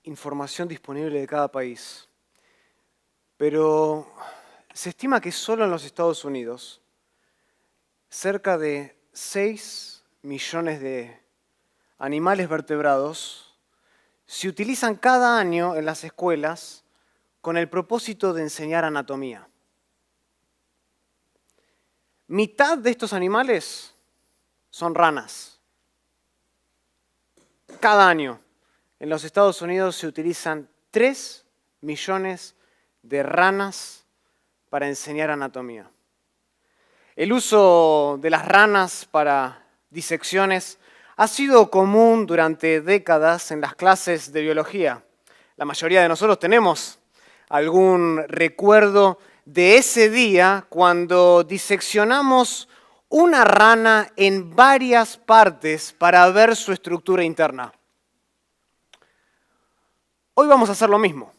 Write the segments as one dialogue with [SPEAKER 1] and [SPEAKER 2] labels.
[SPEAKER 1] información disponible de cada país, pero se estima que solo en los Estados Unidos cerca de 6 millones de animales vertebrados se utilizan cada año en las escuelas con el propósito de enseñar anatomía. Mitad de estos animales son ranas. Cada año en los Estados Unidos se utilizan 3 millones de ranas para enseñar anatomía. El uso de las ranas para disecciones ha sido común durante décadas en las clases de biología. La mayoría de nosotros tenemos algún recuerdo de ese día cuando diseccionamos una rana en varias partes para ver su estructura interna. Hoy vamos a hacer lo mismo,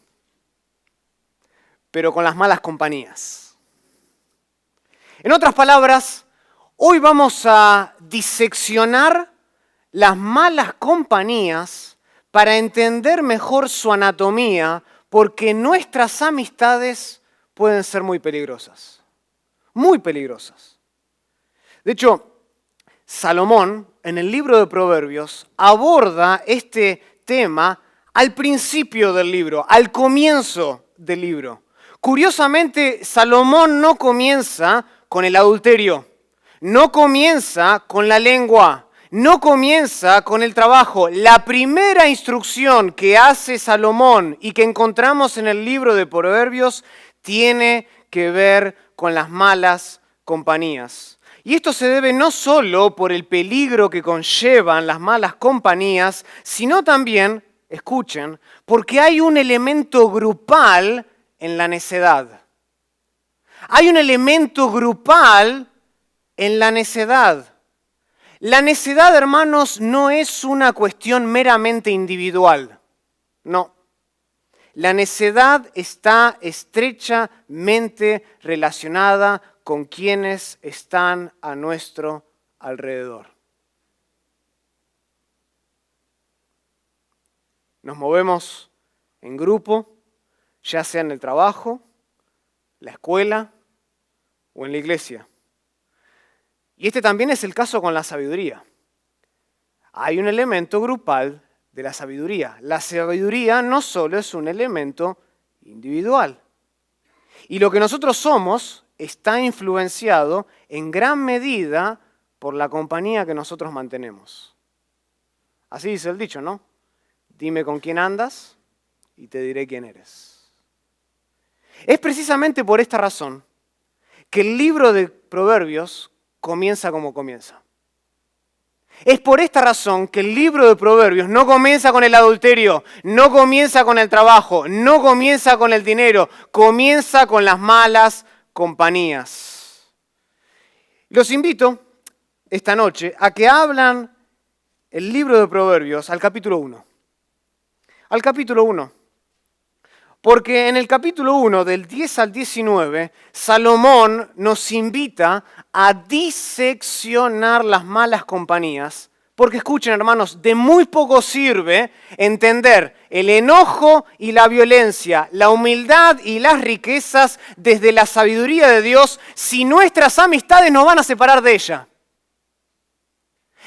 [SPEAKER 1] pero con las malas compañías. En otras palabras, hoy vamos a diseccionar las malas compañías para entender mejor su anatomía, porque nuestras amistades pueden ser muy peligrosas. Muy peligrosas. De hecho, Salomón, en el libro de Proverbios, aborda este tema al principio del libro, al comienzo del libro. Curiosamente, Salomón no comienza con el adulterio, no comienza con la lengua, no comienza con el trabajo. La primera instrucción que hace Salomón y que encontramos en el libro de Proverbios tiene que ver con las malas compañías. Y esto se debe no solo por el peligro que conllevan las malas compañías, sino también, escuchen, porque hay un elemento grupal en la necedad. Hay un elemento grupal en la necedad. La necedad, hermanos, no es una cuestión meramente individual. No. La necedad está estrechamente relacionada con quienes están a nuestro alrededor. Nos movemos en grupo, ya sea en el trabajo, la escuela o en la iglesia. Y este también es el caso con la sabiduría. Hay un elemento grupal de la sabiduría. La sabiduría no solo es un elemento individual. Y lo que nosotros somos está influenciado en gran medida por la compañía que nosotros mantenemos. Así dice el dicho, ¿no? Dime con quién andas y te diré quién eres. Es precisamente por esta razón que el libro de Proverbios comienza como comienza. Es por esta razón que el libro de Proverbios no comienza con el adulterio, no comienza con el trabajo, no comienza con el dinero, comienza con las malas compañías. Los invito esta noche a que abran el libro de Proverbios al capítulo 1. Al capítulo 1. Porque en el capítulo 1, del 10 al 19, Salomón nos invita a diseccionar las malas compañías. Porque escuchen, hermanos, de muy poco sirve entender el enojo y la violencia, la humildad y las riquezas desde la sabiduría de Dios si nuestras amistades nos van a separar de ella.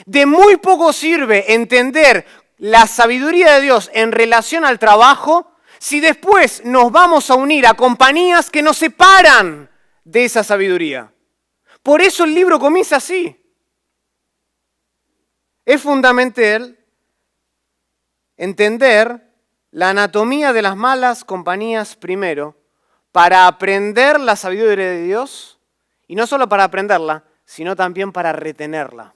[SPEAKER 1] De muy poco sirve entender la sabiduría de Dios en relación al trabajo si después nos vamos a unir a compañías que nos separan de esa sabiduría. Por eso el libro comienza así. Es fundamental entender la anatomía de las malas compañías primero para aprender la sabiduría de Dios y no solo para aprenderla, sino también para retenerla.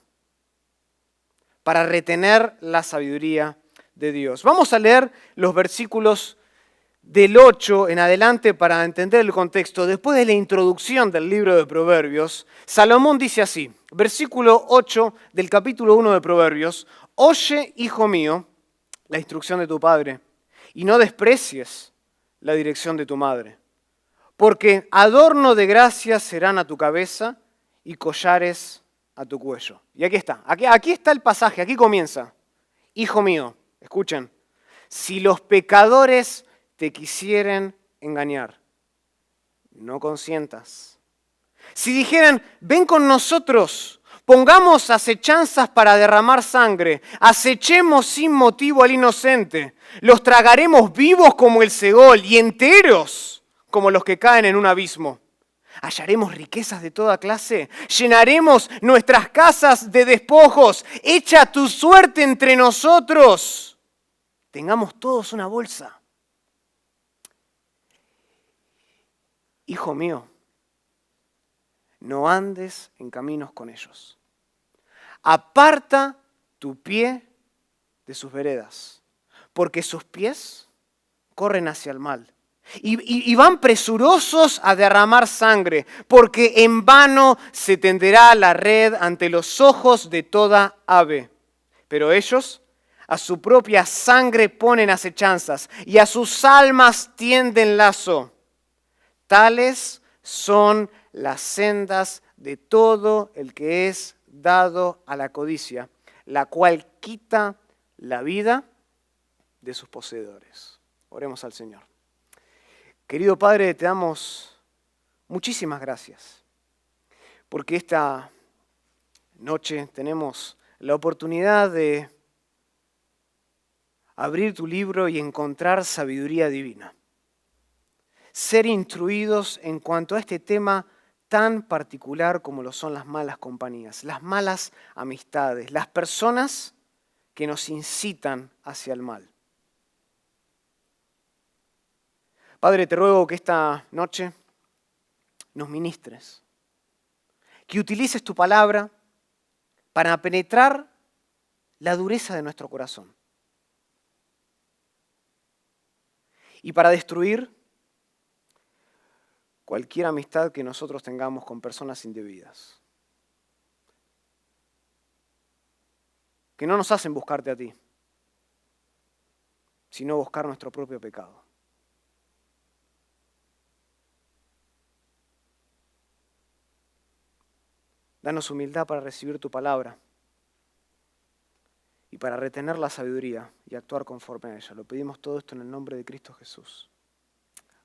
[SPEAKER 1] Para retener la sabiduría de Dios. Vamos a leer los versículos del 8 en adelante para entender el contexto. Después de la introducción del libro de Proverbios, Salomón dice así, versículo 8 del capítulo 1 de Proverbios: Oye, hijo mío, la instrucción de tu padre, y no desprecies la dirección de tu madre, porque adorno de gracia serán a tu cabeza y collares a tu cuello. Y aquí está el pasaje, aquí comienza. Hijo mío, escuchen, Si los pecadores te quisieren engañar, no consientas. Si dijeran, ven con nosotros, pongamos acechanzas para derramar sangre, acechemos sin motivo al inocente, los tragaremos vivos como el segol y enteros como los que caen en un abismo. Hallaremos riquezas de toda clase, llenaremos nuestras casas de despojos, echa tu suerte entre nosotros. Tengamos todos una bolsa. Hijo mío, no andes en caminos con ellos. Aparta tu pie de sus veredas, porque sus pies corren hacia el mal. Y van presurosos a derramar sangre, porque en vano se tenderá la red ante los ojos de toda ave. Pero ellos a su propia sangre ponen acechanzas, y a sus almas tienden lazo. Tales son las sendas de todo el que es dado a la codicia, la cual quita la vida de sus poseedores. Oremos al Señor. Querido Padre, te damos muchísimas gracias, porque esta noche tenemos la oportunidad de abrir tu libro y encontrar sabiduría divina. Ser instruidos en cuanto a este tema tan particular como lo son las malas compañías, las malas amistades, las personas que nos incitan hacia el mal. Padre, te ruego que esta noche nos ministres, que utilices tu palabra para penetrar la dureza de nuestro corazón y para destruir cualquier amistad que nosotros tengamos con personas indebidas, que no nos hacen buscarte a ti, sino buscar nuestro propio pecado. Danos humildad para recibir tu palabra y para retener la sabiduría y actuar conforme a ella. Lo pedimos todo esto en el nombre de Cristo Jesús.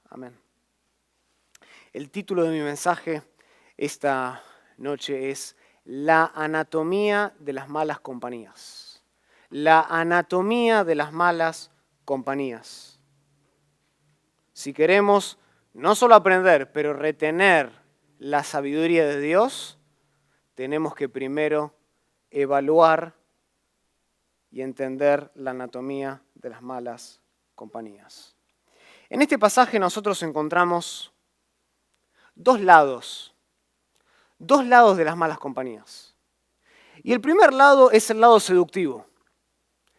[SPEAKER 1] Amén. El título de mi mensaje esta noche es La anatomía de las malas compañías. La anatomía de las malas compañías. Si queremos no solo aprender, pero retener la sabiduría de Dios, tenemos que primero evaluar y entender la anatomía de las malas compañías. En este pasaje nosotros encontramos dos lados de las malas compañías. Y el primer lado es el lado seductivo.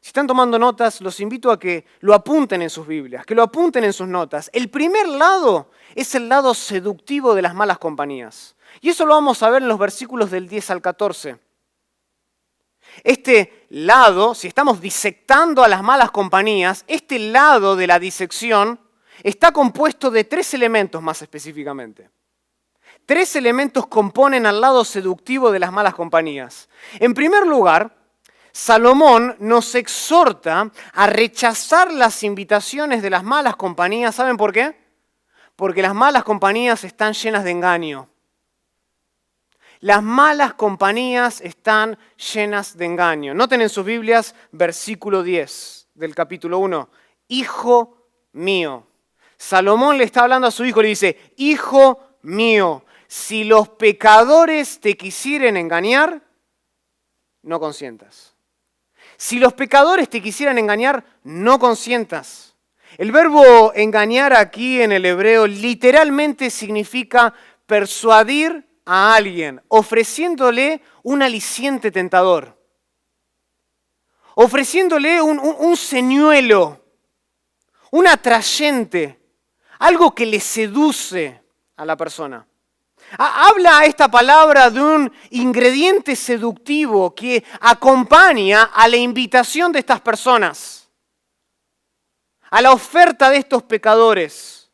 [SPEAKER 1] Si están tomando notas, los invito a que lo apunten en sus Biblias, que lo apunten en sus notas. El primer lado es el lado seductivo de las malas compañías. Y eso lo vamos a ver en los versículos del 10 al 14. Este lado, si estamos disectando a las malas compañías, este lado de la disección está compuesto de 3 elementos más específicamente. 3 elementos componen al lado seductivo de las malas compañías. En primer lugar, Salomón nos exhorta a rechazar las invitaciones de las malas compañías. ¿Saben por qué? Porque las malas compañías están llenas de engaño. Las malas compañías están llenas de engaño. Noten en sus Biblias, versículo 10 del capítulo 1. Hijo mío. Salomón le está hablando a su hijo y le dice, hijo mío, si los pecadores te quisieren engañar, no consientas. Si los pecadores te quisieran engañar, no consientas. El verbo engañar aquí en el hebreo literalmente significa persuadir a alguien, ofreciéndole un aliciente tentador, ofreciéndole un señuelo, un atrayente, algo que le seduce a la persona. Habla esta palabra de un ingrediente seductivo que acompaña a la invitación de estas personas, a la oferta de estos pecadores.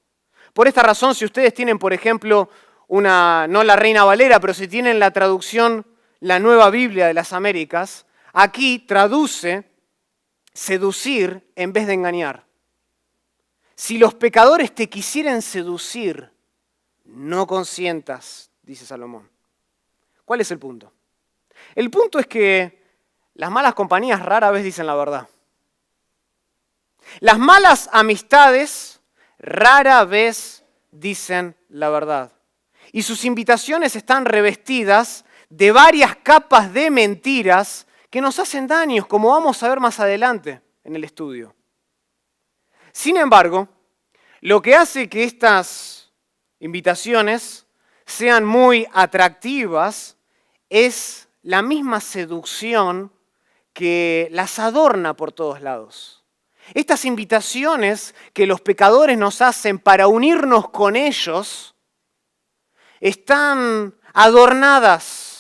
[SPEAKER 1] Por esta razón, si ustedes tienen, por ejemplo, no la Reina Valera, pero si tienen la traducción, la Nueva Biblia de las Américas, aquí traduce seducir en vez de engañar. Si los pecadores te quisieren seducir, no consientas, dice Salomón. ¿Cuál es el punto? El punto es que las malas compañías rara vez dicen la verdad. Las malas amistades rara vez dicen la verdad. Y sus invitaciones están revestidas de varias capas de mentiras que nos hacen daños, como vamos a ver más adelante en el estudio. Sin embargo, lo que hace que estas invitaciones sean muy atractivas es la misma seducción que las adorna por todos lados. Estas invitaciones que los pecadores nos hacen para unirnos con ellos están adornadas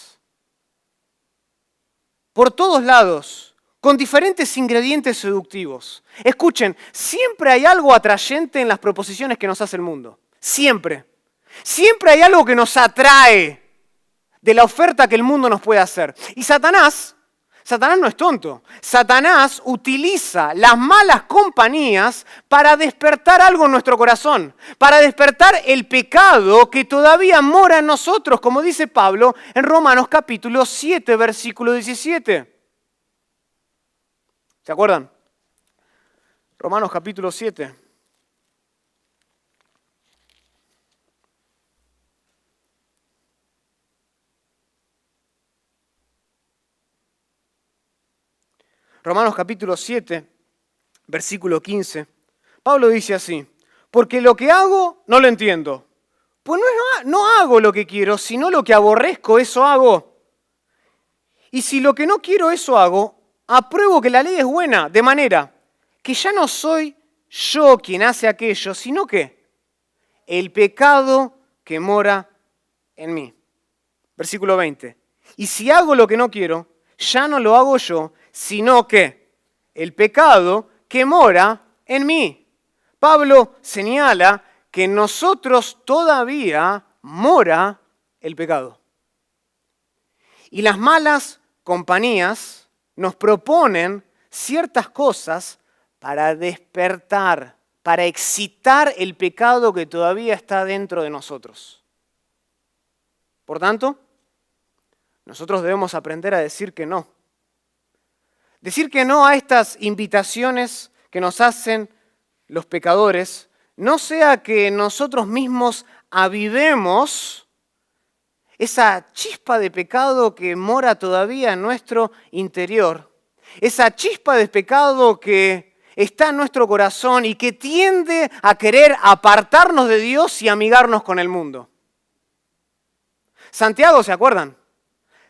[SPEAKER 1] por todos lados, con diferentes ingredientes seductivos. Escuchen, siempre hay algo atrayente en las proposiciones que nos hace el mundo. Siempre. Siempre hay algo que nos atrae de la oferta que el mundo nos puede hacer. Y Satanás no es tonto. Satanás utiliza las malas compañías para despertar algo en nuestro corazón, para despertar el pecado que todavía mora en nosotros, como dice Pablo en Romanos capítulo 7, versículo 17. ¿Se acuerdan? Romanos capítulo 7. Romanos capítulo 7, versículo 15. Pablo dice así: porque lo que hago no lo entiendo. Pues no hago lo que quiero, sino lo que aborrezco, eso hago. Y si lo que no quiero, eso hago, apruebo que la ley es buena, de manera que ya no soy yo quien hace aquello, sino que el pecado que mora en mí. Versículo 20. Y si hago lo que no quiero, ya no lo hago yo, sino que el pecado que mora en mí. Pablo señala que en nosotros todavía mora el pecado. Y las malas compañías nos proponen ciertas cosas para despertar, para excitar el pecado que todavía está dentro de nosotros. Por tanto, nosotros debemos aprender a decir que no. Decir que no a estas invitaciones que nos hacen los pecadores, no sea que nosotros mismos avivemos esa chispa de pecado que mora todavía en nuestro interior, esa chispa de pecado que está en nuestro corazón y que tiende a querer apartarnos de Dios y amigarnos con el mundo. Santiago, ¿se acuerdan?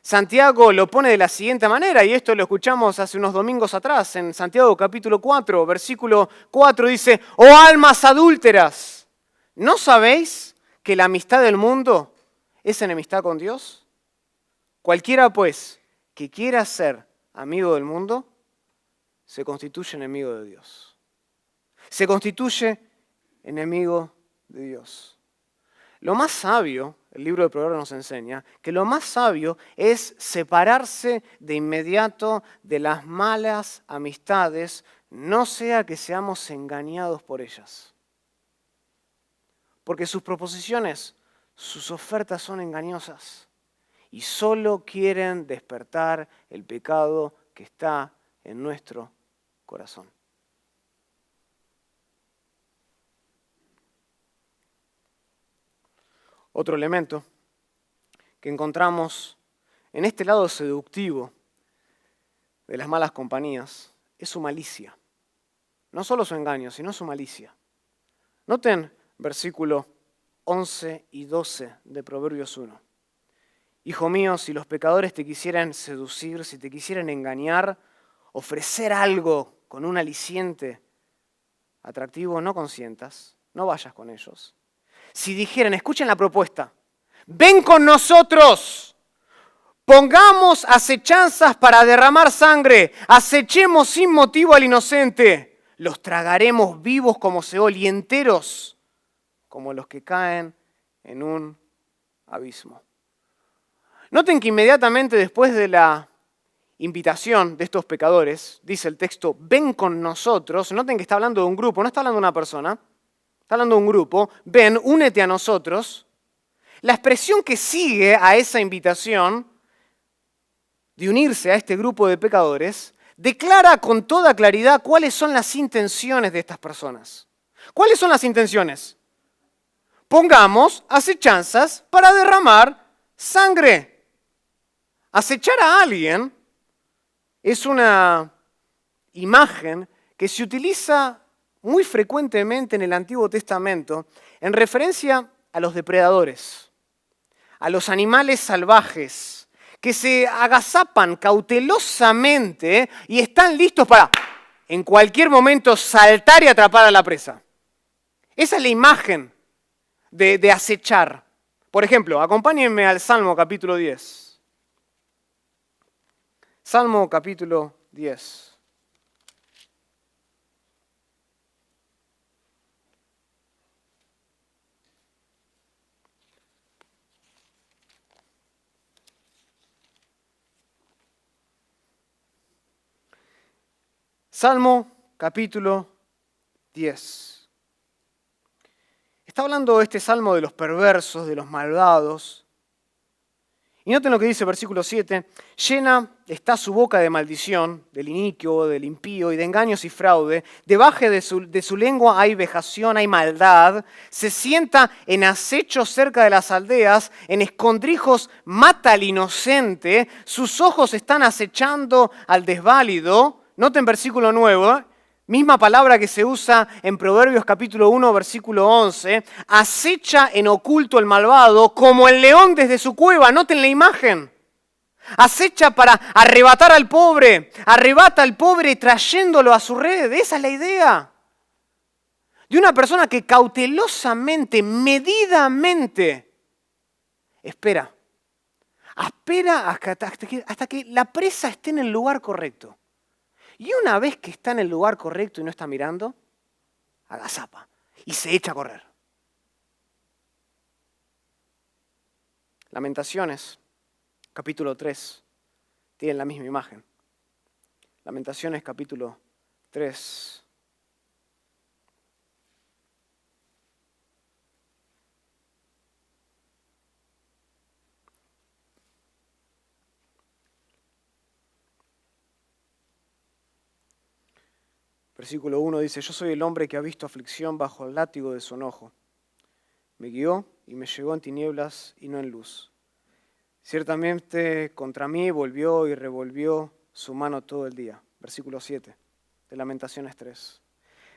[SPEAKER 1] Santiago lo pone de la siguiente manera, y esto lo escuchamos hace unos domingos atrás, en Santiago capítulo 4, versículo 4, dice: «Oh almas adúlteras, ¿no sabéis que la amistad del mundo es enemistad con Dios? Cualquiera, pues, que quiera ser amigo del mundo, se constituye enemigo de Dios». Se constituye enemigo de Dios. Lo más sabio, el libro de Proverbios nos enseña, que lo más sabio es separarse de inmediato de las malas amistades, no sea que seamos engañados por ellas. Porque sus proposiciones, sus ofertas son engañosas y solo quieren despertar el pecado que está en nuestro corazón. Otro elemento que encontramos en este lado seductivo de las malas compañías es su malicia. No solo su engaño, sino su malicia. Noten versículos 11 y 12 de Proverbios 1. Hijo mío, si los pecadores te quisieran seducir, si te quisieran engañar, ofrecer algo con un aliciente atractivo, no consientas, no vayas con ellos. Si dijeran, escuchen la propuesta, ven con nosotros, pongamos acechanzas para derramar sangre, acechemos sin motivo al inocente, los tragaremos vivos como Seol y enteros como los que caen en un abismo. Noten que inmediatamente después de la invitación de estos pecadores, dice el texto, ven con nosotros. Noten que está hablando de un grupo, no está hablando de una persona, está hablando de un grupo. Ven, únete a nosotros. La expresión que sigue a esa invitación de unirse a este grupo de pecadores declara con toda claridad cuáles son las intenciones de estas personas. ¿Cuáles son las intenciones? Pongamos acechanzas para derramar sangre. Acechar a alguien es una imagen que se utiliza muy frecuentemente en el Antiguo Testamento en referencia a los depredadores, a los animales salvajes que se agazapan cautelosamente y están listos para en cualquier momento saltar y atrapar a la presa. Esa es la imagen de acechar. Por ejemplo, acompáñenme al Salmo capítulo 10. Salmo capítulo 10. Salmo capítulo 10. Está hablando este salmo de los perversos, de los malvados. Y noten lo que dice el versículo 7. Llena está su boca de maldición, del iniquio, del impío y de engaños y fraude. Debajo de su lengua hay vejación, hay maldad. Se sienta en acecho cerca de las aldeas, en escondrijos mata al inocente. Sus ojos están acechando al desválido. Noten versículo 9, misma palabra que se usa en Proverbios capítulo 1, versículo 11. Acecha en oculto el malvado como el león desde su cueva. Noten la imagen. Acecha para arrebatar al pobre. Arrebata al pobre trayéndolo a su red. Esa es la idea. De una persona que cautelosamente, medidamente, espera hasta que la presa esté en el lugar correcto. Y una vez que está en el lugar correcto y no está mirando, agazapa y se echa a correr. Lamentaciones, capítulo 3, tienen la misma imagen. Lamentaciones, capítulo 3. Versículo 1 dice, yo soy el hombre que ha visto aflicción bajo el látigo de su enojo. Me guió y me llevó en tinieblas y no en luz. Ciertamente contra mí volvió y revolvió su mano todo el día. Versículo 7 de Lamentaciones 3.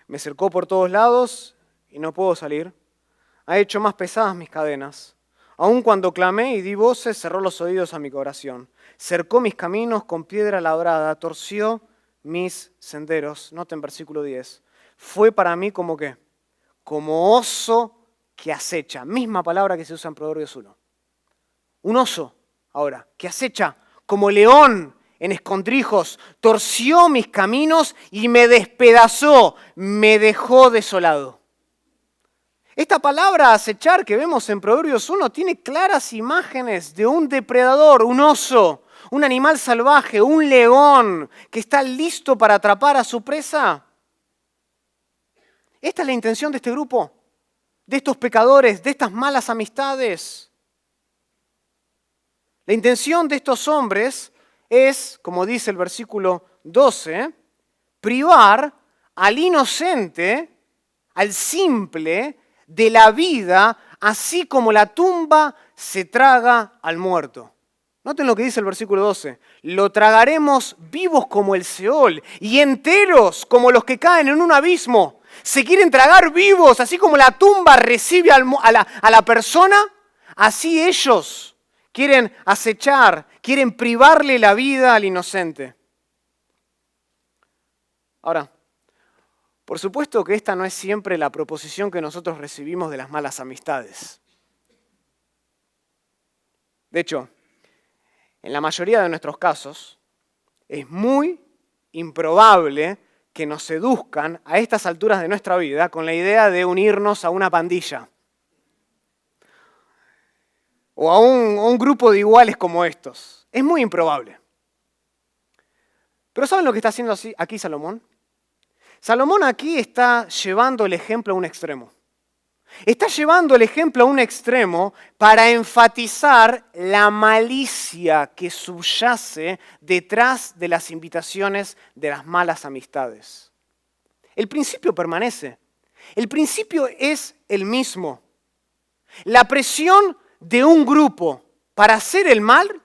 [SPEAKER 1] Me cercó por todos lados y no puedo salir. Ha hecho más pesadas mis cadenas. Aun cuando clamé y di voces, cerró los oídos a mi oración. Cercó mis caminos con piedra labrada, torció mis senderos. Noten versículo 10. Fue para mí como ¿qué? Como oso que acecha. Misma palabra que se usa en Proverbios 1. Un oso, ahora, que acecha como león en escondrijos. Torció mis caminos y me despedazó. Me dejó desolado. Esta palabra acechar que vemos en Proverbios 1 tiene claras imágenes de un depredador, un oso, un animal salvaje, un león que está listo para atrapar a su presa. Esta es la intención de este grupo, de estos pecadores, de estas malas amistades. La intención de estos hombres es, como dice el versículo 12, privar al inocente, al simple, de la vida, así como la tumba se traga al muerto. Noten lo que dice el versículo 12. Lo tragaremos vivos como el Seol y enteros como los que caen en un abismo. Se quieren tragar vivos, así como la tumba recibe a la persona, así ellos quieren acechar, quieren privarle la vida al inocente. Ahora, por supuesto que esta no es siempre la proposición que nosotros recibimos de las malas amistades. De hecho, en la mayoría de nuestros casos, es muy improbable que nos seduzcan a estas alturas de nuestra vida con la idea de unirnos a una pandilla o a un grupo de iguales como estos. Es muy improbable. Pero ¿saben lo que está haciendo aquí Salomón? Salomón aquí está llevando el ejemplo a un extremo. Está llevando el ejemplo a un extremo para enfatizar la malicia que subyace detrás de las invitaciones de las malas amistades. El principio permanece. El principio es el mismo. La presión de un grupo para hacer el mal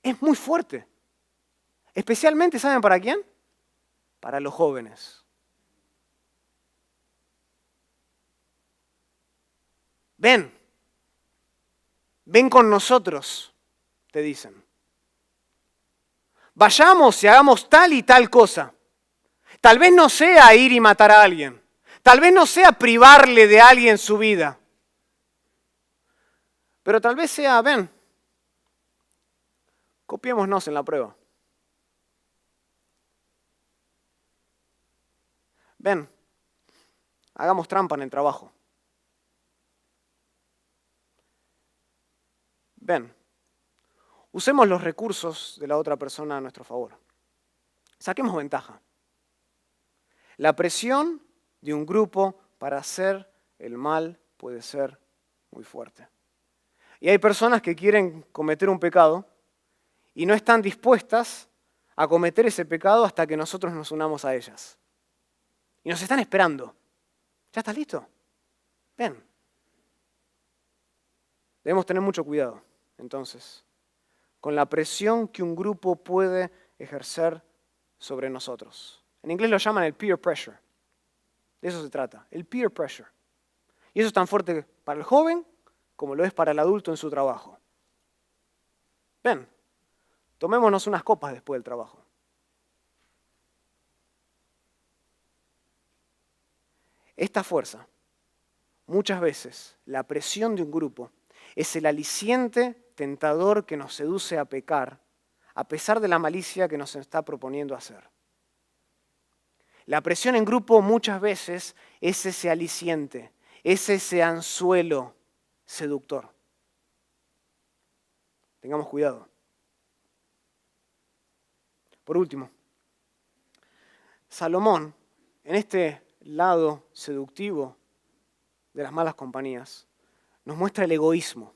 [SPEAKER 1] es muy fuerte. Especialmente, ¿saben para quién? Para los jóvenes. Ven con nosotros, te dicen. Vayamos y hagamos tal y tal cosa. Tal vez no sea ir y matar a alguien. Tal vez no sea privarle de alguien su vida. Pero tal vez sea, ven, copiémonos en la prueba. Ven, hagamos trampa en el trabajo. Ven, usemos los recursos de la otra persona a nuestro favor. Saquemos ventaja. La presión de un grupo para hacer el mal puede ser muy fuerte. Y hay personas que quieren cometer un pecado y no están dispuestas a cometer ese pecado hasta que nosotros nos unamos a ellas. Y nos están esperando. ¿Ya estás listo? Ven. Debemos tener mucho cuidado, entonces, con la presión que un grupo puede ejercer sobre nosotros. En inglés lo llaman el peer pressure. De eso se trata, el peer pressure. Y eso es tan fuerte para el joven como lo es para el adulto en su trabajo. Ven, tomémonos unas copas después del trabajo. Esta fuerza, muchas veces, la presión de un grupo, es el aliciente tentador que nos seduce a pecar, a pesar de la malicia que nos está proponiendo hacer. La presión en grupo muchas veces es ese aliciente, es ese anzuelo seductor. Tengamos cuidado. Por último, Salomón, en este lado seductivo de las malas compañías, nos muestra el egoísmo.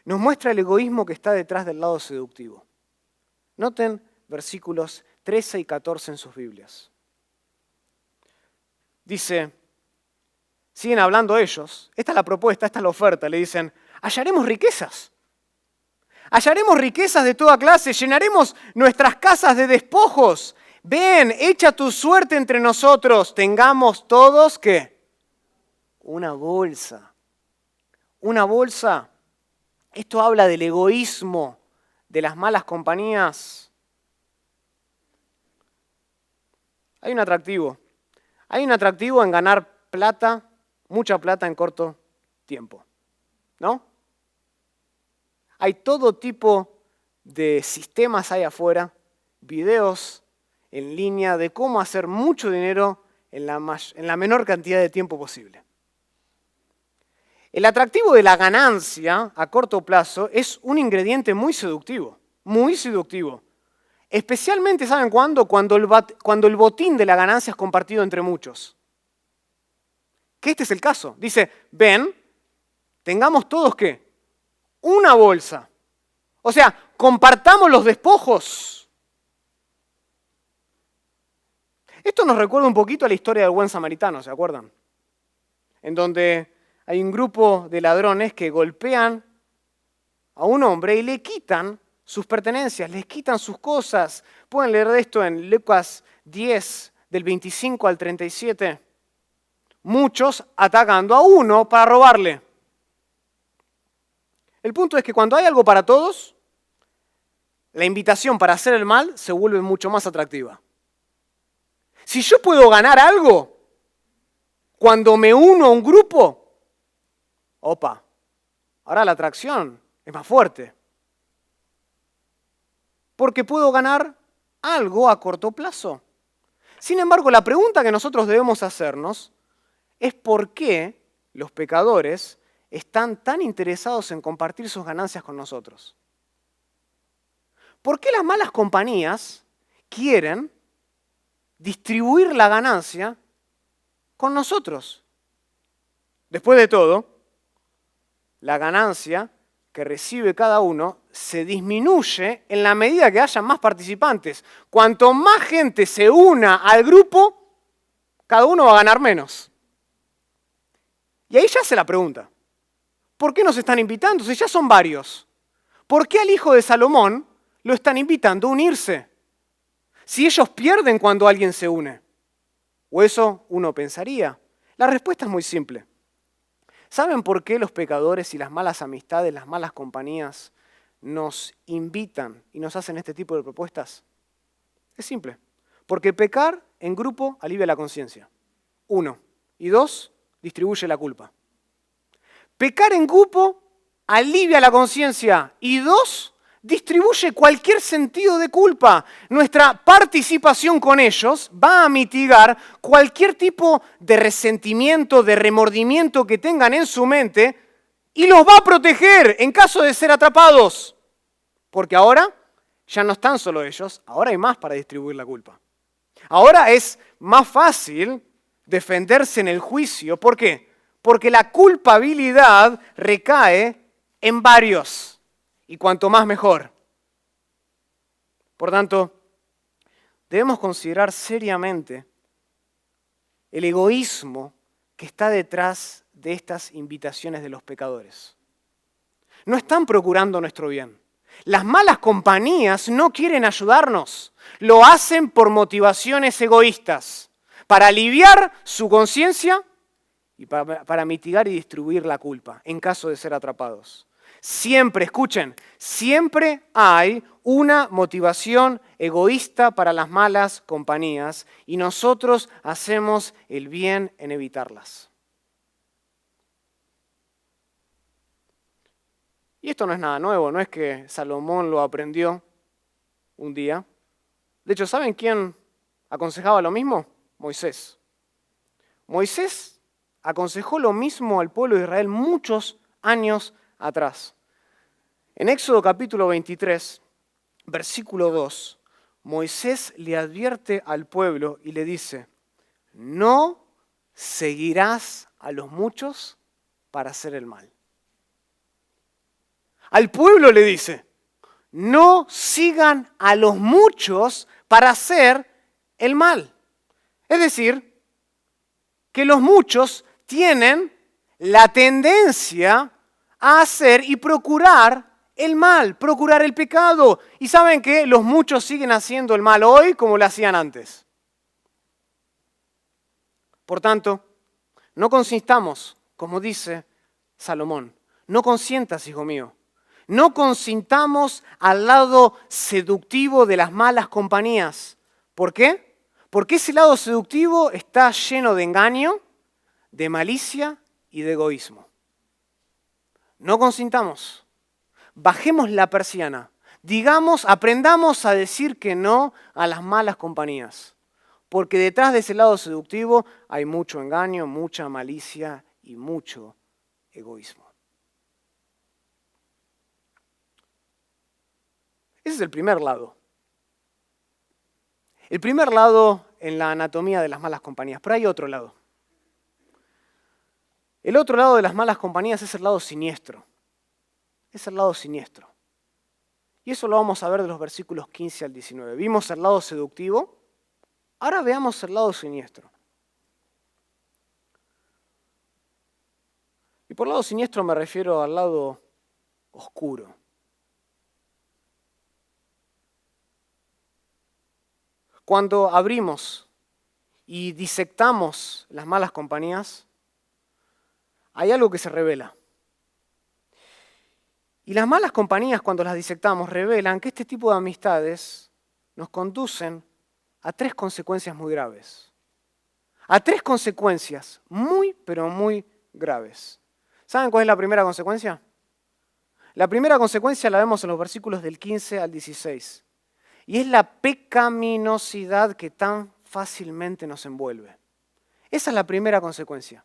[SPEAKER 1] Nos muestra el egoísmo que está detrás del lado seductivo. Noten versículos 13 y 14 en sus Biblias. Dice, siguen hablando ellos, esta es la propuesta, esta es la oferta, le dicen, hallaremos riquezas. Hallaremos riquezas de toda clase, llenaremos nuestras casas de despojos. Ven, echa tu suerte entre nosotros, tengamos todos, ¿qué? Una bolsa. Una bolsa. Esto habla del egoísmo de las malas compañías. Hay un atractivo. Hay un atractivo en ganar plata, mucha plata en corto tiempo. ¿No? Hay todo tipo de sistemas ahí afuera, videos en línea de cómo hacer mucho dinero en la menor cantidad de tiempo posible. El atractivo de la ganancia a corto plazo es un ingrediente muy seductivo, Especialmente, ¿saben cuándo? Cuando el botín de la ganancia es compartido entre muchos. Que este es el caso. Dice, ven, tengamos todos, ¿qué? Una bolsa. O sea, compartamos los despojos. Esto nos recuerda un poquito a la historia del buen samaritano, ¿se acuerdan? En donde hay un grupo de ladrones que golpean a un hombre y le quitan sus pertenencias, les quitan sus cosas. Pueden leer de esto en Lucas 10, del 25 al 37. Muchos atacando a uno para robarle. El punto es que cuando hay algo para todos, la invitación para hacer el mal se vuelve mucho más atractiva. Si yo puedo ganar algo cuando me uno a un grupo, opa, ahora la atracción es más fuerte. Porque puedo ganar algo a corto plazo. Sin embargo, la pregunta que nosotros debemos hacernos es por qué los pecadores están tan interesados en compartir sus ganancias con nosotros. ¿Por qué las malas compañías quieren distribuir la ganancia con nosotros. Después de todo, la ganancia que recibe cada uno se disminuye en la medida que haya más participantes. Cuanto más gente se una al grupo, cada uno va a ganar menos. Y ahí ya se la pregunta, ¿por qué nos están invitando si ya son varios? ¿Por qué al hijo de Salomón lo están invitando a unirse? Si ellos pierden cuando alguien se une. O eso uno pensaría. La respuesta es muy simple. ¿Saben por qué los pecadores y las malas amistades, las malas compañías nos invitan y nos hacen este tipo de propuestas? Es simple. Porque pecar en grupo alivia la conciencia. 1. Y 2, distribuye la culpa. Pecar en grupo alivia la conciencia. Y 2, distribuye cualquier sentido de culpa. Nuestra participación con ellos va a mitigar cualquier tipo de resentimiento, de remordimiento que tengan en su mente y los va a proteger en caso de ser atrapados. Porque ahora ya no están solo ellos, ahora hay más para distribuir la culpa. Ahora es más fácil defenderse en el juicio. ¿Por qué? Porque la culpabilidad recae en varios. Y cuanto más, mejor. Por tanto, debemos considerar seriamente el egoísmo que está detrás de estas invitaciones de los pecadores. No están procurando nuestro bien. Las malas compañías no quieren ayudarnos. Lo hacen por motivaciones egoístas, para aliviar su conciencia y para mitigar y distribuir la culpa en caso de ser atrapados. Siempre, escuchen, siempre hay una motivación egoísta para las malas compañías y nosotros hacemos el bien en evitarlas. Y esto no es nada nuevo, no es que Salomón lo aprendió un día. De hecho, ¿saben quién aconsejaba lo mismo? Moisés. Moisés aconsejó lo mismo al pueblo de Israel muchos años atrás. En Éxodo capítulo 23, versículo 2, Moisés le advierte al pueblo y le dice, no seguirás a los muchos para hacer el mal. Al pueblo le dice, no sigan a los muchos para hacer el mal. Es decir, que los muchos tienen la tendencia a hacer y procurar el mal, procurar el pecado. Y saben que los muchos siguen haciendo el mal hoy como lo hacían antes. Por tanto, no consintamos, como dice Salomón, no consientas, hijo mío, no consintamos al lado seductivo de las malas compañías. ¿Por qué? Porque ese lado seductivo está lleno de engaño, de malicia y de egoísmo. No consintamos. Bajemos la persiana. Digamos, aprendamos a decir que no a las malas compañías. Porque detrás de ese lado seductivo hay mucho engaño, mucha malicia y mucho egoísmo. Ese es el primer lado. El primer lado en la anatomía de las malas compañías, pero hay otro lado. El otro lado de las malas compañías es el lado siniestro. Es el lado siniestro. Y eso lo vamos a ver de los versículos 15 al 19. Vimos el lado seductivo, ahora veamos el lado siniestro. Y por lado siniestro me refiero al lado oscuro. Cuando abrimos y disectamos las malas compañías, hay algo que se revela. Y las malas compañías, cuando las disectamos, revelan que este tipo de amistades nos conducen a 3 consecuencias muy graves. A 3 consecuencias muy, pero muy graves. ¿Saben cuál es la primera consecuencia? La primera consecuencia la vemos en los versículos del 15 al 16. Y es la pecaminosidad que tan fácilmente nos envuelve. Esa es la primera consecuencia.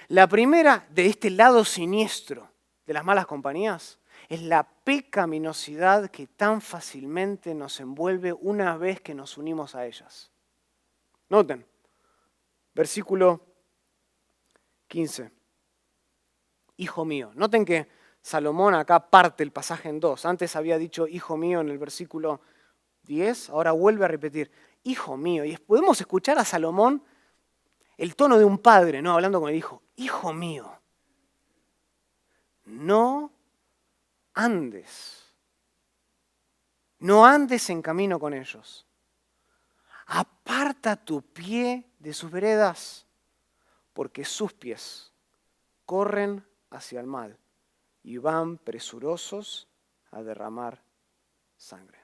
[SPEAKER 1] La primera de este lado siniestro de las malas compañías es la pecaminosidad que tan fácilmente nos envuelve una vez que nos unimos a ellas. Noten, versículo 15. Hijo mío. Noten que Salomón acá parte el pasaje en dos. Antes había dicho hijo mío en el versículo 10, ahora vuelve a repetir hijo mío. Y podemos escuchar a Salomón el tono de un padre, ¿no? Hablando con el hijo. Hijo mío, no andes en camino con ellos. Aparta tu pie de sus veredas, porque sus pies corren hacia el mal y van presurosos a derramar sangre.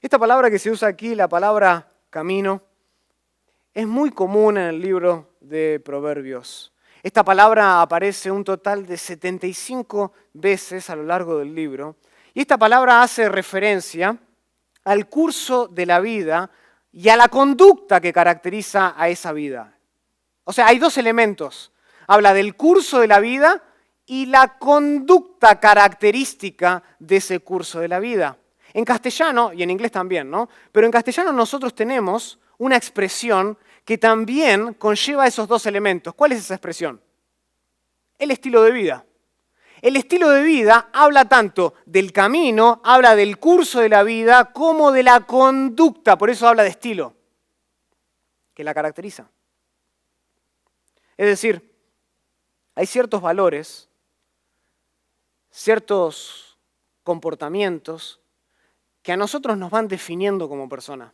[SPEAKER 1] Esta palabra que se usa aquí, la palabra camino, es muy común en el libro de Proverbios. Esta palabra aparece un total de 75 veces a lo largo del libro. Y esta palabra hace referencia al curso de la vida y a la conducta que caracteriza a esa vida. O sea, hay dos elementos. Habla del curso de la vida y la conducta característica de ese curso de la vida. En castellano, y en inglés también, ¿no? Pero en castellano nosotros tenemos una expresión que también conlleva esos dos elementos. ¿Cuál es esa expresión? El estilo de vida. El estilo de vida habla tanto del camino, habla del curso de la vida, como de la conducta, por eso habla de estilo, que la caracteriza. Es decir, hay ciertos valores, ciertos comportamientos que a nosotros nos van definiendo como persona.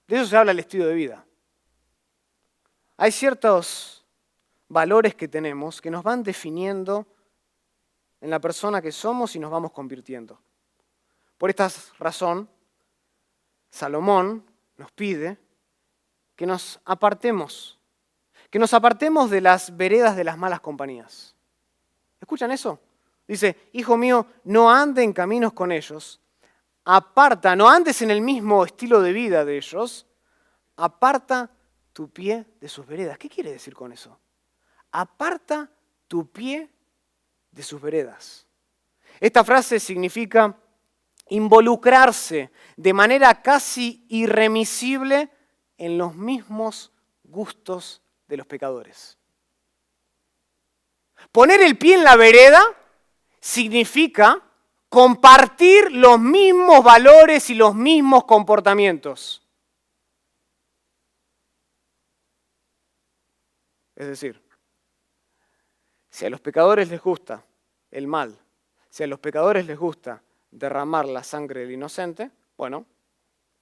[SPEAKER 1] De eso se habla el estilo de vida. Hay ciertos valores que tenemos que nos van definiendo en la persona que somos y nos vamos convirtiendo. Por esta razón, Salomón nos pide que nos apartemos de las veredas de las malas compañías. ¿Escuchan eso? Dice, hijo mío, no ande en caminos con ellos, aparta, no andes en el mismo estilo de vida de ellos, aparta tu pie de sus veredas. ¿Qué quiere decir con eso? Aparta tu pie de sus veredas. Esta frase significa involucrarse de manera casi irremisible en los mismos gustos de los pecadores. Poner el pie en la vereda significa compartir los mismos valores y los mismos comportamientos. Es decir, si a los pecadores les gusta el mal, si a los pecadores les gusta derramar la sangre del inocente, bueno,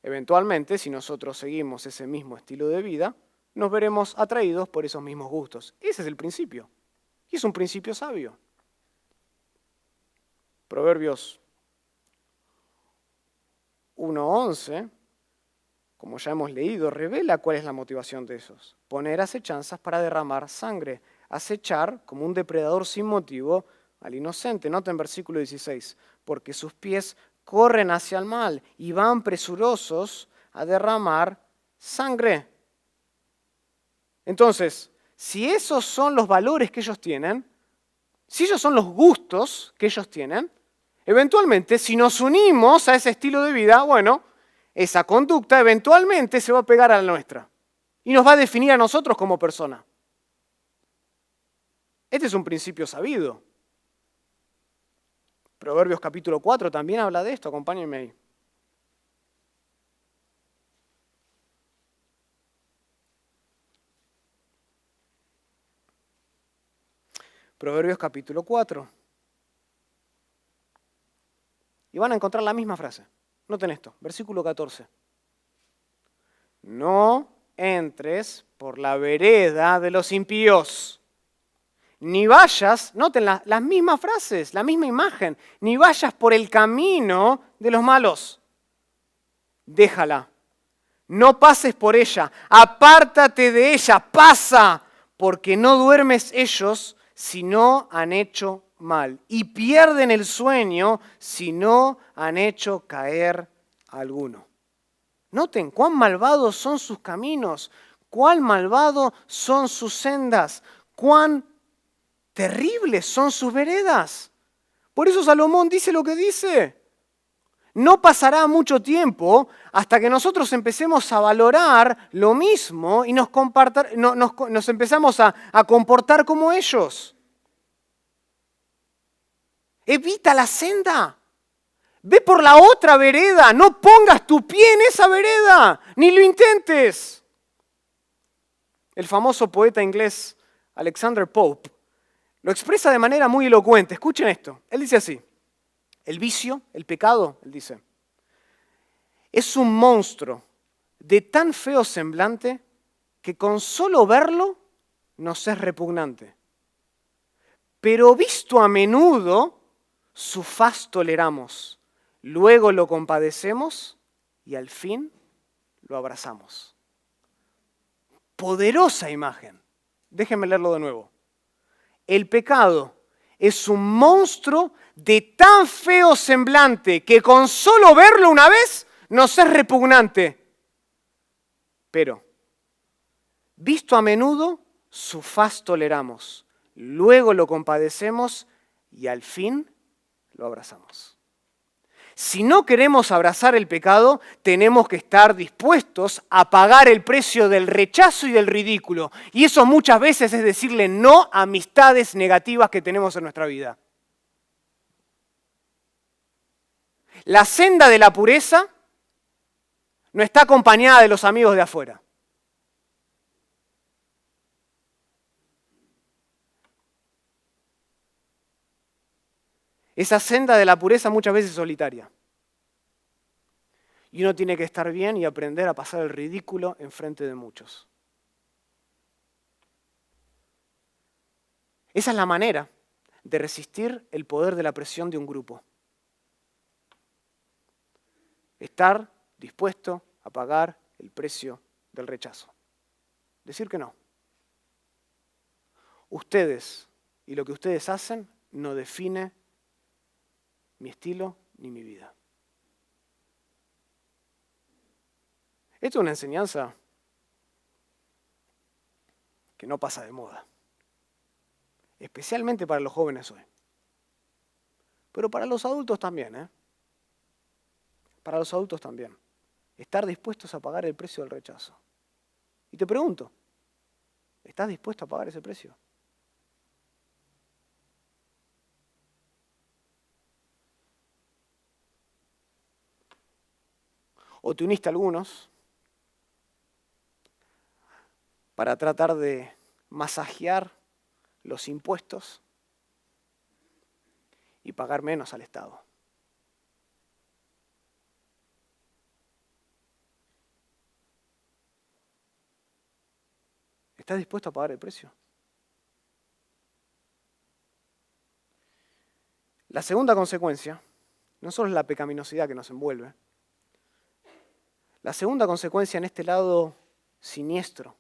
[SPEAKER 1] eventualmente, si nosotros seguimos ese mismo estilo de vida, nos veremos atraídos por esos mismos gustos. Ese es el principio. Y es un principio sabio. Proverbios 1:11, como ya hemos leído, revela cuál es la motivación de esos. Poner acechanzas para derramar sangre. Acechar como un depredador sin motivo al inocente. Nota en versículo 16. Porque sus pies corren hacia el mal y van presurosos a derramar sangre. Entonces, si esos son los valores que ellos tienen, si esos son los gustos que ellos tienen, eventualmente, si nos unimos a ese estilo de vida, bueno, esa conducta eventualmente se va a pegar a la nuestra y nos va a definir a nosotros como persona. Este es un principio sabido. Proverbios capítulo 4 también habla de esto, acompáñenme ahí. Proverbios capítulo 4. Y van a encontrar la misma frase. Noten esto, versículo 14. No entres por la vereda de los impíos, ni vayas, noten las mismas frases, la misma imagen, ni vayas por el camino de los malos. Déjala, no pases por ella, apártate de ella, pasa, porque no duermes ellos si no han hecho mal, y pierden el sueño si no han hecho caer a alguno. Noten cuán malvados son sus caminos, cuán malvados son sus sendas, cuán terribles son sus veredas. Por eso Salomón dice lo que dice. No pasará mucho tiempo hasta que nosotros empecemos a valorar lo mismo y nos empezamos a comportar como ellos. Evita la senda. Ve por la otra vereda. No pongas tu pie en esa vereda. Ni lo intentes. El famoso poeta inglés Alexander Pope lo expresa de manera muy elocuente. Escuchen esto. Él dice así. El vicio, el pecado, él dice, es un monstruo de tan feo semblante que con solo verlo nos es repugnante. Pero visto a menudo, su faz toleramos, luego lo compadecemos y al fin lo abrazamos. Poderosa imagen. Déjenme leerlo de nuevo. El pecado es un monstruo de tan feo semblante que con solo verlo una vez nos es repugnante. Pero, visto a menudo, su faz toleramos, luego lo compadecemos y al fin lo abrazamos. Si no queremos abrazar el pecado, tenemos que estar dispuestos a pagar el precio del rechazo y del ridículo. Y eso muchas veces es decirle no a amistades negativas que tenemos en nuestra vida. La senda de la pureza no está acompañada de los amigos de afuera. Esa senda de la pureza muchas veces es solitaria. Y uno tiene que estar bien y aprender a pasar el ridículo enfrente de muchos. Esa es la manera de resistir el poder de la presión de un grupo. Estar dispuesto a pagar el precio del rechazo. Decir que no. Ustedes y lo que ustedes hacen no define mi estilo ni mi vida. Esto es una enseñanza que no pasa de moda, especialmente para los jóvenes hoy. Pero para los adultos también, ¿eh? Para los adultos también. Estar dispuestos a pagar el precio del rechazo. Y te pregunto, ¿estás dispuesto a pagar ese precio? ¿O te uniste a algunos para tratar de masajear los impuestos y pagar menos al Estado? ¿Estás dispuesto a pagar el precio? La segunda consecuencia no solo es la pecaminosidad que nos envuelve. La segunda consecuencia en este lado siniestro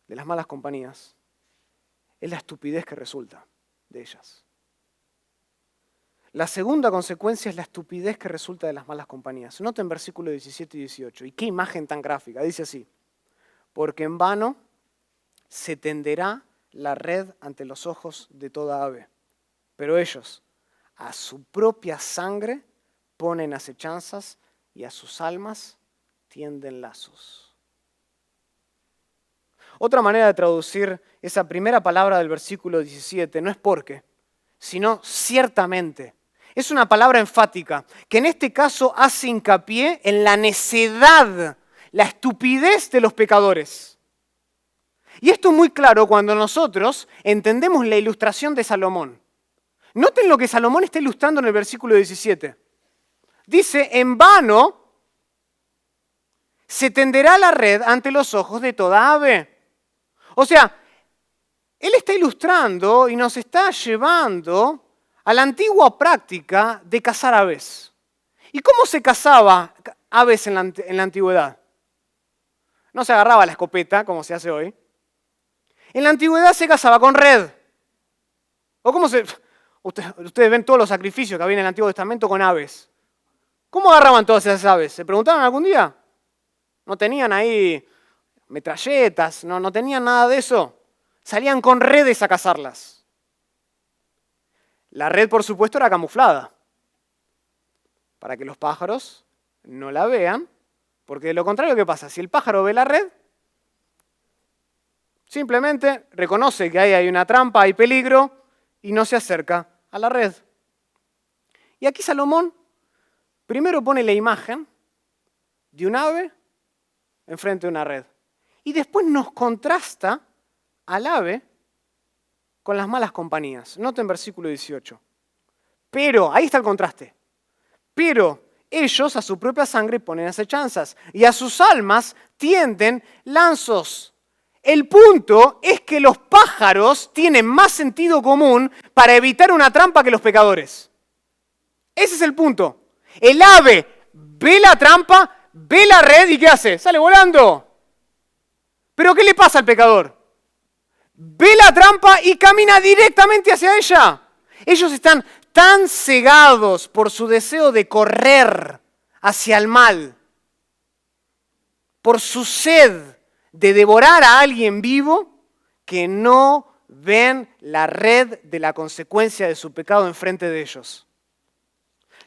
[SPEAKER 1] de las malas compañías es la estupidez que resulta de ellas. La segunda consecuencia es la estupidez que resulta de las malas compañías. Noten versículos 17 y 18. Y qué imagen tan gráfica. Dice así: porque en vano se tenderá la red ante los ojos de toda ave, pero ellos a su propia sangre ponen acechanzas y a sus almas tienden lazos. Otra manera de traducir esa primera palabra del versículo 17 no es porque, sino ciertamente. Es una palabra enfática que en este caso hace hincapié en la necedad, la estupidez de los pecadores. Y esto es muy claro cuando nosotros entendemos la ilustración de Salomón. Noten lo que Salomón está ilustrando en el versículo 17. Dice, en vano se tenderá la red ante los ojos de toda ave. O sea, él está ilustrando y nos está llevando a la antigua práctica de cazar aves. ¿Y cómo se cazaba aves en la antigüedad? No se agarraba la escopeta como se hace hoy. En la antigüedad se cazaba con red. ¿O cómo se...? Ustedes ven todos los sacrificios que había en el Antiguo Testamento con aves. ¿Cómo agarraban todas esas aves? ¿Se preguntaron algún día? No tenían ahí metralletas, no tenían nada de eso. Salían con redes a cazarlas. La red, por supuesto, era camuflada, para que los pájaros no la vean, porque de lo contrario, ¿qué pasa? Si el pájaro ve la red, simplemente reconoce que ahí hay una trampa, hay peligro, y no se acerca a la red. Y aquí Salomón primero pone la imagen de un ave enfrente de una red. Y después nos contrasta al ave con las malas compañías. Noten versículo 18. Pero, ahí está el contraste. Pero ellos a su propia sangre ponen acechanzas y a sus almas tienden lanzos. El punto es que los pájaros tienen más sentido común para evitar una trampa que los pecadores. Ese es el punto. El ave ve la trampa, ve la red y ¿qué hace? Sale volando. ¿Pero qué le pasa al pecador? Ve la trampa y camina directamente hacia ella. Ellos están tan cegados por su deseo de correr hacia el mal, por su sed de devorar a alguien vivo, que no ven la red de la consecuencia de su pecado enfrente de ellos.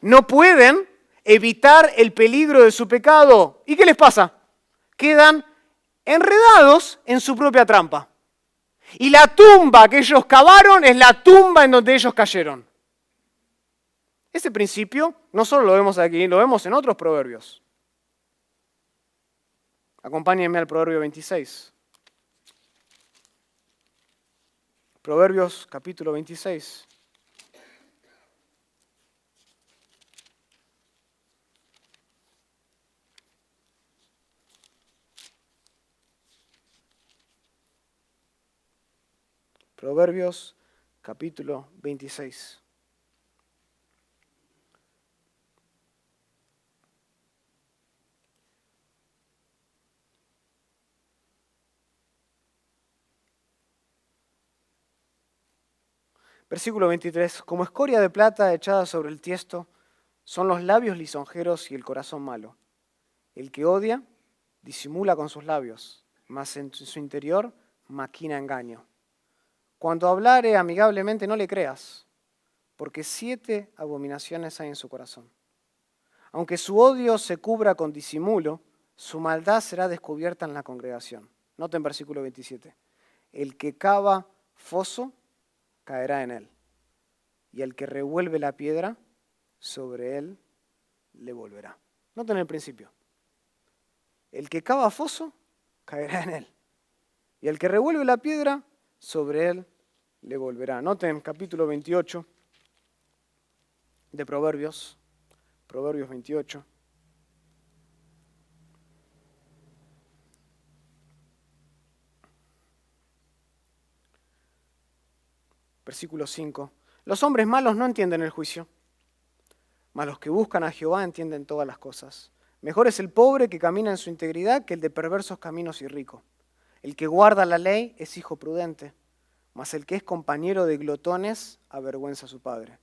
[SPEAKER 1] No pueden evitar el peligro de su pecado. ¿Y qué les pasa? Quedan enredados en su propia trampa. Y la tumba que ellos cavaron es la tumba en donde ellos cayeron. Ese principio no solo lo vemos aquí, lo vemos en otros proverbios. Acompáñenme al Proverbio 26. Proverbios capítulo 26. Proverbios capítulo 26. Versículo 23. Como escoria de plata echada sobre el tiesto, son los labios lisonjeros y el corazón malo. El que odia disimula con sus labios, mas en su interior maquina engaño. Cuando hablare amigablemente no le creas, porque 7 abominaciones hay en su corazón. Aunque su odio se cubra con disimulo, su maldad será descubierta en la congregación. Noten versículo 27. El que cava foso caerá en él, y el que revuelve la piedra, sobre él le volverá. Noten el principio. El que cava foso, caerá en él, y el que revuelve la piedra, sobre él le volverá. Noten capítulo 28 de Proverbios, Proverbios 28. Versículo 5. Los hombres malos no entienden el juicio, mas los que buscan a Jehová entienden todas las cosas. Mejor es el pobre que camina en su integridad que el de perversos caminos y rico. El que guarda la ley es hijo prudente, mas el que es compañero de glotones avergüenza a su padre.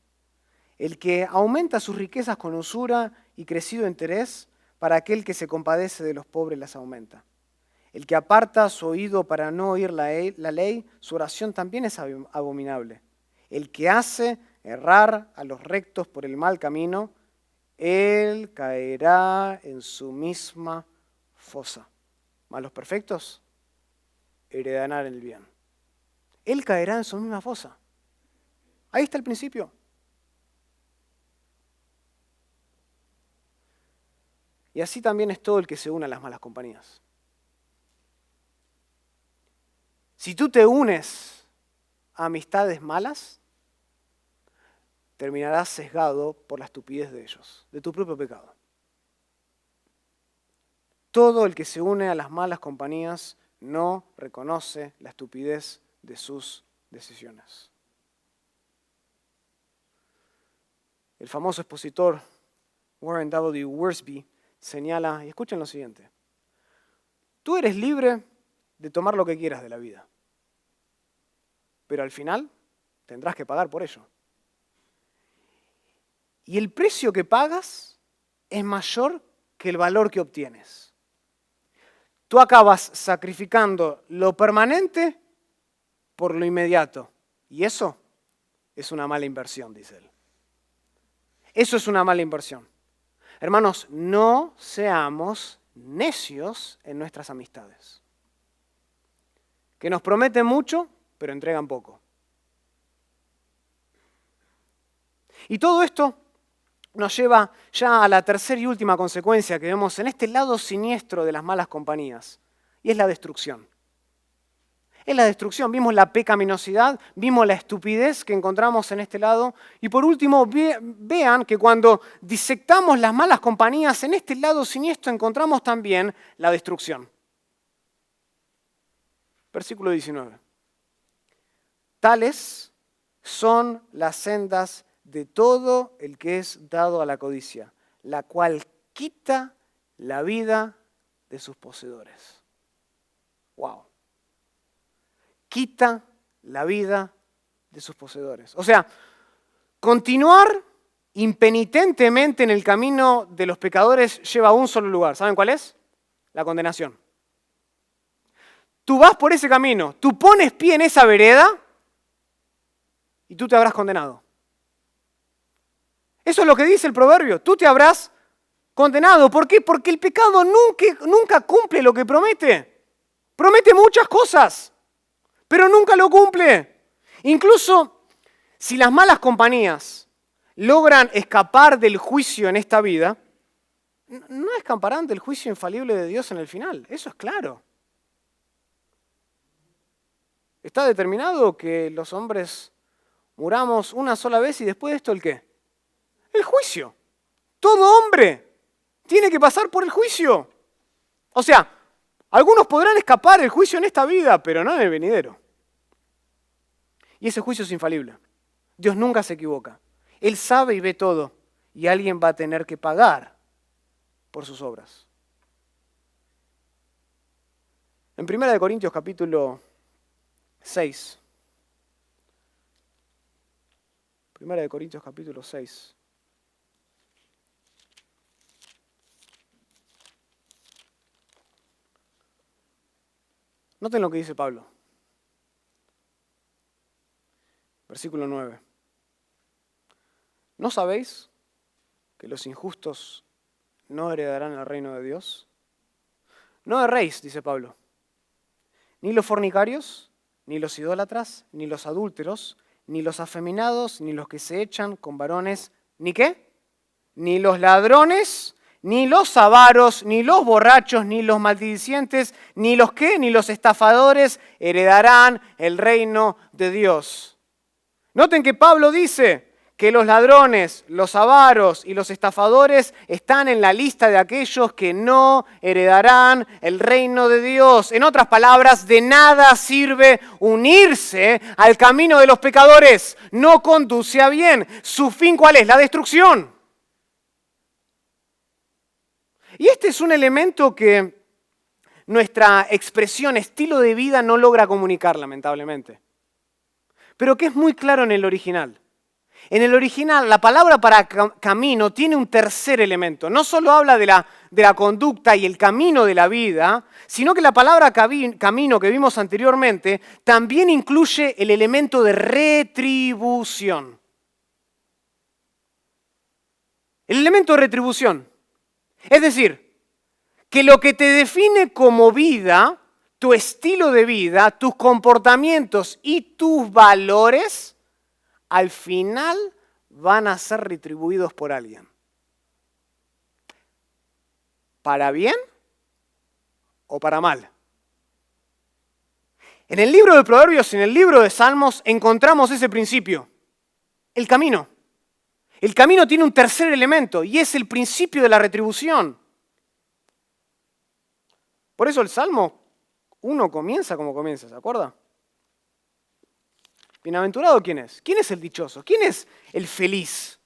[SPEAKER 1] El que aumenta sus riquezas con usura y crecido interés, para aquel que se compadece de los pobres las aumenta. El que aparta su oído para no oír la ley, su oración también es abominable. El que hace errar a los rectos por el mal camino, él caerá en su misma fosa. Mas los perfectos heredarán el bien. Él caerá en su misma fosa. Ahí está el principio. Y así también es todo el que se une a las malas compañías. Si tú te unes a amistades malas, terminarás sesgado por la estupidez de ellos, de tu propio pecado. Todo el que se une a las malas compañías no reconoce la estupidez de sus decisiones. El famoso expositor Warren W. Wiersbe señala, y escuchen lo siguiente: tú eres libre de tomar lo que quieras de la vida, pero al final tendrás que pagar por ello. Y el precio que pagas es mayor que el valor que obtienes. Tú acabas sacrificando lo permanente por lo inmediato, y eso es una mala inversión, dice él. Eso es una mala inversión. Hermanos, no seamos necios en nuestras amistades, que nos prometen mucho, pero entregan poco. Y todo esto nos lleva ya a la tercera y última consecuencia que vemos en este lado siniestro de las malas compañías, y es la destrucción. Es la destrucción. Vimos la pecaminosidad, vimos la estupidez que encontramos en este lado, y por último, vean que cuando disectamos las malas compañías, en este lado siniestro encontramos también la destrucción. Versículo 19. Tales son las sendas de todo el que es dado a la codicia, la cual quita la vida de sus poseedores. Wow. Quita la vida de sus poseedores. O sea, continuar impenitentemente en el camino de los pecadores lleva a un solo lugar. ¿Saben cuál es? La condenación. Tú vas por ese camino, tú pones pie en esa vereda y tú te habrás condenado. Eso es lo que dice el proverbio. Tú te habrás condenado. ¿Por qué? Porque el pecado nunca cumple lo que promete. Promete muchas cosas, pero nunca lo cumple. Incluso si las malas compañías logran escapar del juicio en esta vida, no escaparán del juicio infalible de Dios en el final. Eso es claro. Está determinado que los hombres muramos una sola vez y después de esto ¿el qué? El juicio. Todo hombre tiene que pasar por el juicio. O sea, algunos podrán escapar del juicio en esta vida, pero no en el venidero. Y ese juicio es infalible. Dios nunca se equivoca. Él sabe y ve todo. Y alguien va a tener que pagar por sus obras. En 1 Corintios capítulo 6. 1 Corintios capítulo 6. Noten lo que dice Pablo. Versículo 9. ¿No sabéis que los injustos no heredarán el reino de Dios? No erréis, dice Pablo. Ni los fornicarios, ni los idólatras, ni los adúlteros, ni los afeminados, ni los que se echan con varones, ¿ni qué? Ni los ladrones, ni los avaros, ni los borrachos, ni los maldicientes, ni los ¿qué? Ni los estafadores heredarán el reino de Dios. Noten que Pablo dice que los ladrones, los avaros y los estafadores están en la lista de aquellos que no heredarán el reino de Dios. En otras palabras, de nada sirve unirse al camino de los pecadores. No conduce a bien. ¿Su fin cuál es? La destrucción. Y este es un elemento que nuestra expresión estilo de vida no logra comunicar, lamentablemente. Pero que es muy claro en el original. En el original, la palabra para camino tiene un tercer elemento. No solo habla de la conducta y el camino de la vida, sino que la palabra camino que vimos anteriormente también incluye el elemento de retribución. El elemento de retribución. Es decir, que lo que te define como vida, tu estilo de vida, tus comportamientos y tus valores, al final van a ser retribuidos por alguien. ¿Para bien o para mal? En el libro de Proverbios, en el libro de Salmos, encontramos ese principio, el camino. El camino tiene un tercer elemento y es el principio de la retribución. Por eso el Salmo 1 comienza como comienza, ¿se acuerda? ¿Bienaventurado quién es? ¿Quién es el dichoso? ¿Quién es el feliz?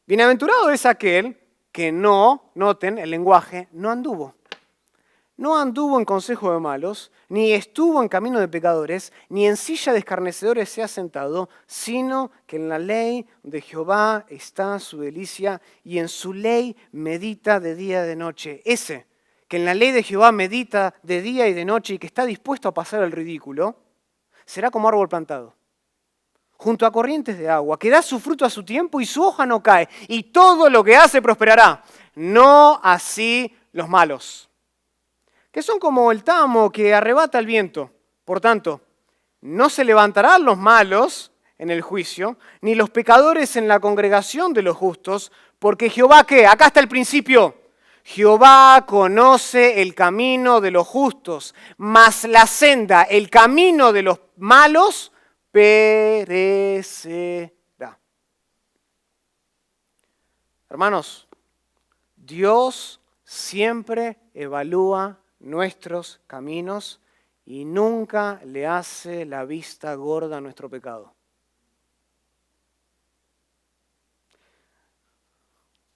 [SPEAKER 1] Bienaventurado es aquel que no, noten el lenguaje, no anduvo. No anduvo en consejo de malos, ni estuvo en camino de pecadores, ni en silla de escarnecedores se ha sentado, sino que en la ley de Jehová está su delicia y en su ley medita de día y de noche. Ese que en la ley de Jehová medita de día y de noche y que está dispuesto a pasar el ridículo, será como árbol plantado, junto a corrientes de agua, que da su fruto a su tiempo y su hoja no cae, y todo lo que hace prosperará. No así los malos, que son como el tamo que arrebata el viento. Por tanto, no se levantarán los malos en el juicio, ni los pecadores en la congregación de los justos, porque Jehová, ¿qué? Acá está el principio. Jehová conoce el camino de los justos, mas la senda, el camino de los malos, perecerá. Hermanos, Dios siempre evalúa nuestros caminos y nunca le hace la vista gorda a nuestro pecado.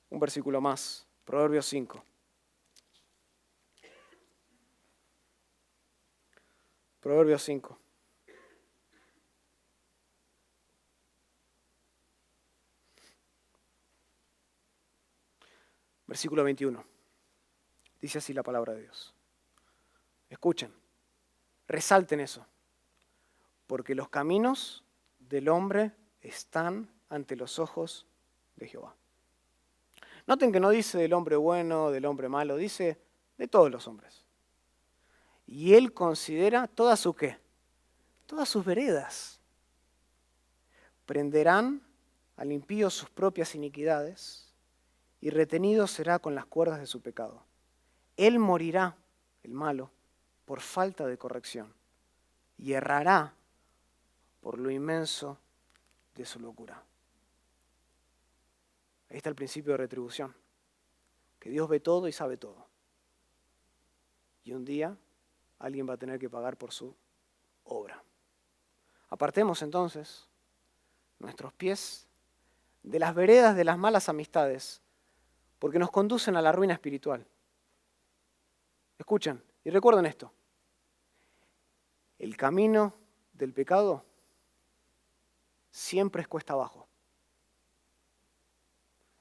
[SPEAKER 1] Un versículo más, Proverbios 5. Proverbios 5. Versículo 21. Dice así la palabra de Dios. Escuchen, resalten eso. Porque los caminos del hombre están ante los ojos de Jehová. Noten que no dice del hombre bueno, del hombre malo, dice de todos los hombres. Y él considera todas sus ¿qué? Todas sus veredas. Prenderán al impío sus propias iniquidades y retenido será con las cuerdas de su pecado. Él morirá, el malo, por falta de corrección y errará por lo inmenso de su locura. Ahí está el principio de retribución, que Dios ve todo y sabe todo. Y un día alguien va a tener que pagar por su obra. Apartemos entonces nuestros pies de las veredas de las malas amistades, porque nos conducen a la ruina espiritual. Escuchen y recuerden esto. El camino del pecado siempre es cuesta abajo.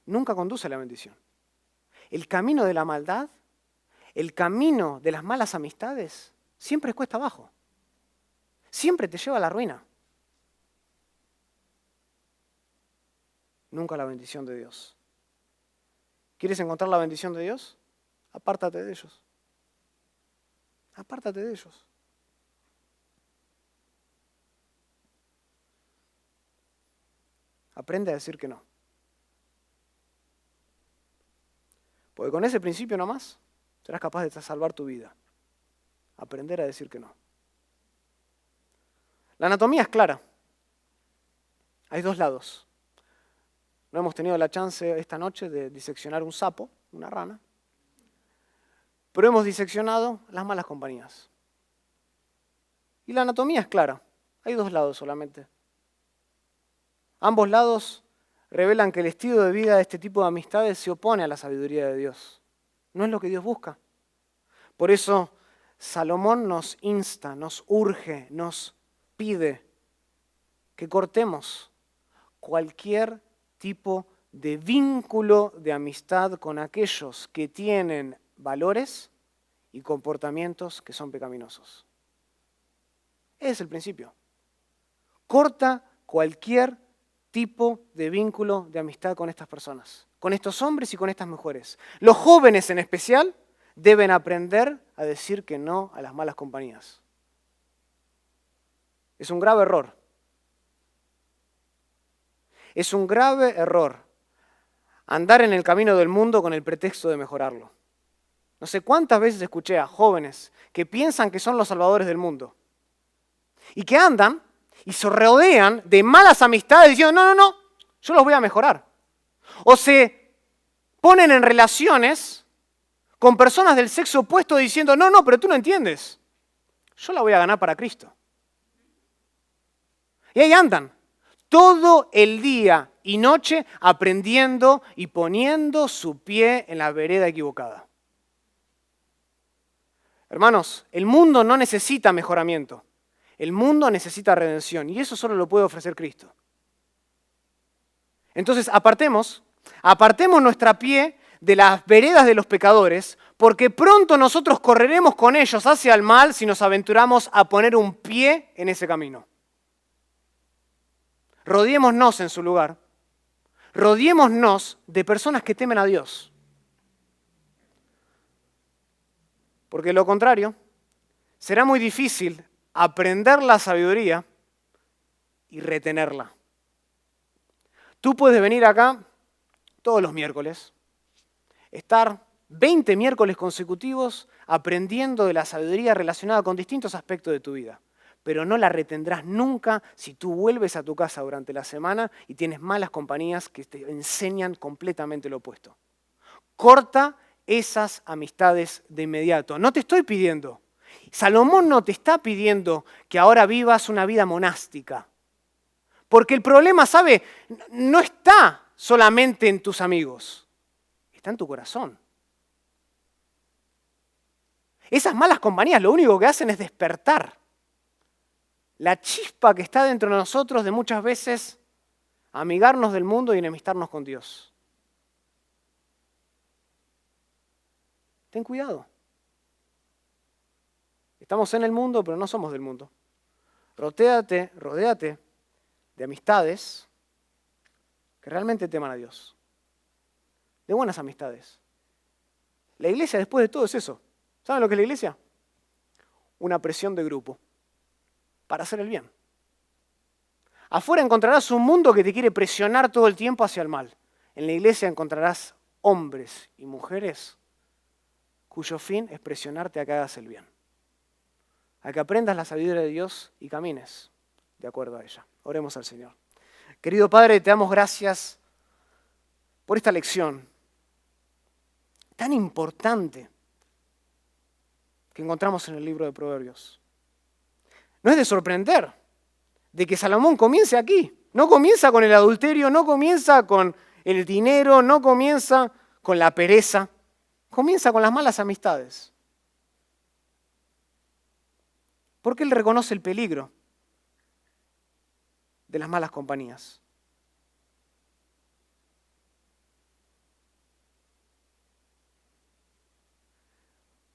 [SPEAKER 1] Nunca conduce a la bendición. El camino de la maldad, el camino de las malas amistades, siempre es cuesta abajo. Siempre te lleva a la ruina. Nunca la bendición de Dios. ¿Quieres encontrar la bendición de Dios? Apártate de ellos. Apártate de ellos. Aprende a decir que no. Porque con ese principio nomás serás capaz de salvar tu vida. Aprender a decir que no. La anatomía es clara. Hay dos lados. No hemos tenido la chance esta noche de diseccionar un sapo, una rana, pero hemos diseccionado las malas compañías. Y la anatomía es clara. Hay dos lados solamente. Ambos lados revelan que el estilo de vida de este tipo de amistades se opone a la sabiduría de Dios. No es lo que Dios busca. Por eso Salomón nos insta, nos urge, nos pide que cortemos cualquier tipo de vínculo de amistad con aquellos que tienen valores y comportamientos que son pecaminosos. Ese es el principio. Corta cualquier tipo de vínculo de amistad con estas personas, con estos hombres y con estas mujeres. Los jóvenes en especial deben aprender a decir que no a las malas compañías. Es un grave error. Es un grave error andar en el camino del mundo con el pretexto de mejorarlo. No sé cuántas veces escuché a jóvenes que piensan que son los salvadores del mundo y que andan y se rodean de malas amistades diciendo, no, yo los voy a mejorar. O se ponen en relaciones con personas del sexo opuesto diciendo, no, pero tú no entiendes. Yo la voy a ganar para Cristo. Y ahí andan, todo el día y noche aprendiendo y poniendo su pie en la vereda equivocada. Hermanos, el mundo no necesita mejoramiento. El mundo necesita redención y eso solo lo puede ofrecer Cristo. Entonces apartemos nuestra pie de las veredas de los pecadores, porque pronto nosotros correremos con ellos hacia el mal si nos aventuramos a poner un pie en ese camino. rodeémonos en su lugar, rodeémonos de personas que temen a Dios. Porque de lo contrario, será muy difícil aprender la sabiduría y retenerla. Tú puedes venir acá todos los miércoles, estar 20 miércoles consecutivos aprendiendo de la sabiduría relacionada con distintos aspectos de tu vida, pero no la retendrás nunca si tú vuelves a tu casa durante la semana y tienes malas compañías que te enseñan completamente lo opuesto. Corta esas amistades de inmediato. No te estoy pidiendo. Salomón no te está pidiendo que ahora vivas una vida monástica. Porque el problema, ¿sabe? No está solamente en tus amigos. Está en tu corazón. Esas malas compañías lo único que hacen es despertar la chispa que está dentro de nosotros de muchas veces amigarnos del mundo y enemistarnos con Dios. Ten cuidado. Estamos en el mundo, pero no somos del mundo. Rodéate de amistades que realmente teman a Dios. De buenas amistades. La iglesia, después de todo, es eso. ¿Saben lo que es la iglesia? Una presión de grupo para hacer el bien. Afuera encontrarás un mundo que te quiere presionar todo el tiempo hacia el mal. En la iglesia encontrarás hombres y mujeres cuyo fin es presionarte a que hagas el bien. A que aprendas la sabiduría de Dios y camines de acuerdo a ella. Oremos al Señor. Querido Padre, te damos gracias por esta lección tan importante que encontramos en el libro de Proverbios. No es de sorprender de que Salomón comience aquí. No comienza con el adulterio, no comienza con el dinero, no comienza con la pereza. Comienza con las malas amistades. Porque él reconoce el peligro de las malas compañías.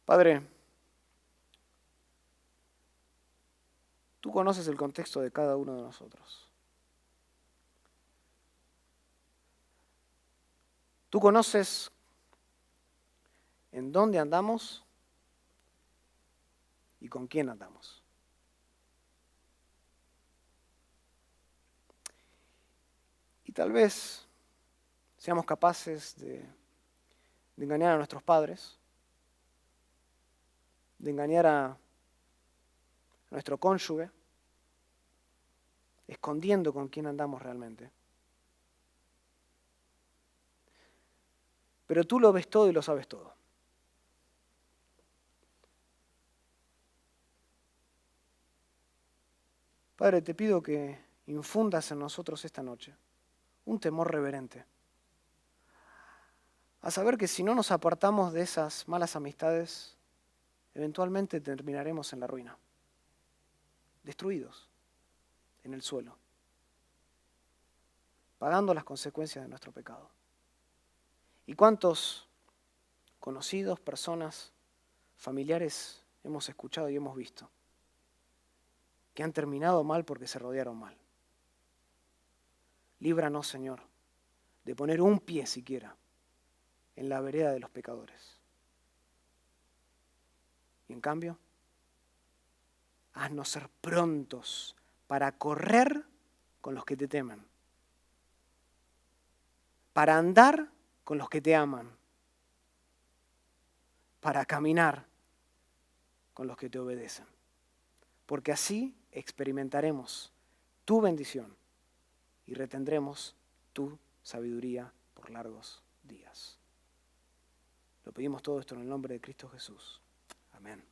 [SPEAKER 1] Padre, tú conoces el contexto de cada uno de nosotros. Tú conoces en dónde andamos y con quién andamos. Y tal vez seamos capaces de engañar a nuestros padres, de engañar a nuestro cónyuge, escondiendo con quién andamos realmente. Pero tú lo ves todo y lo sabes todo. Padre, te pido que infundas en nosotros esta noche un temor reverente. A saber que si no nos apartamos de esas malas amistades, eventualmente terminaremos en la ruina, destruidos en el suelo, pagando las consecuencias de nuestro pecado. ¿Y cuántos conocidos, personas, familiares hemos escuchado y hemos visto que han terminado mal porque se rodearon mal? Líbranos, Señor, de poner un pie siquiera en la vereda de los pecadores. Y en cambio, haznos ser prontos para correr con los que te temen, para andar con los que te aman, para caminar con los que te obedecen. Porque así experimentaremos tu bendición y retendremos tu sabiduría por largos días. Lo pedimos todo esto en el nombre de Cristo Jesús. Amén.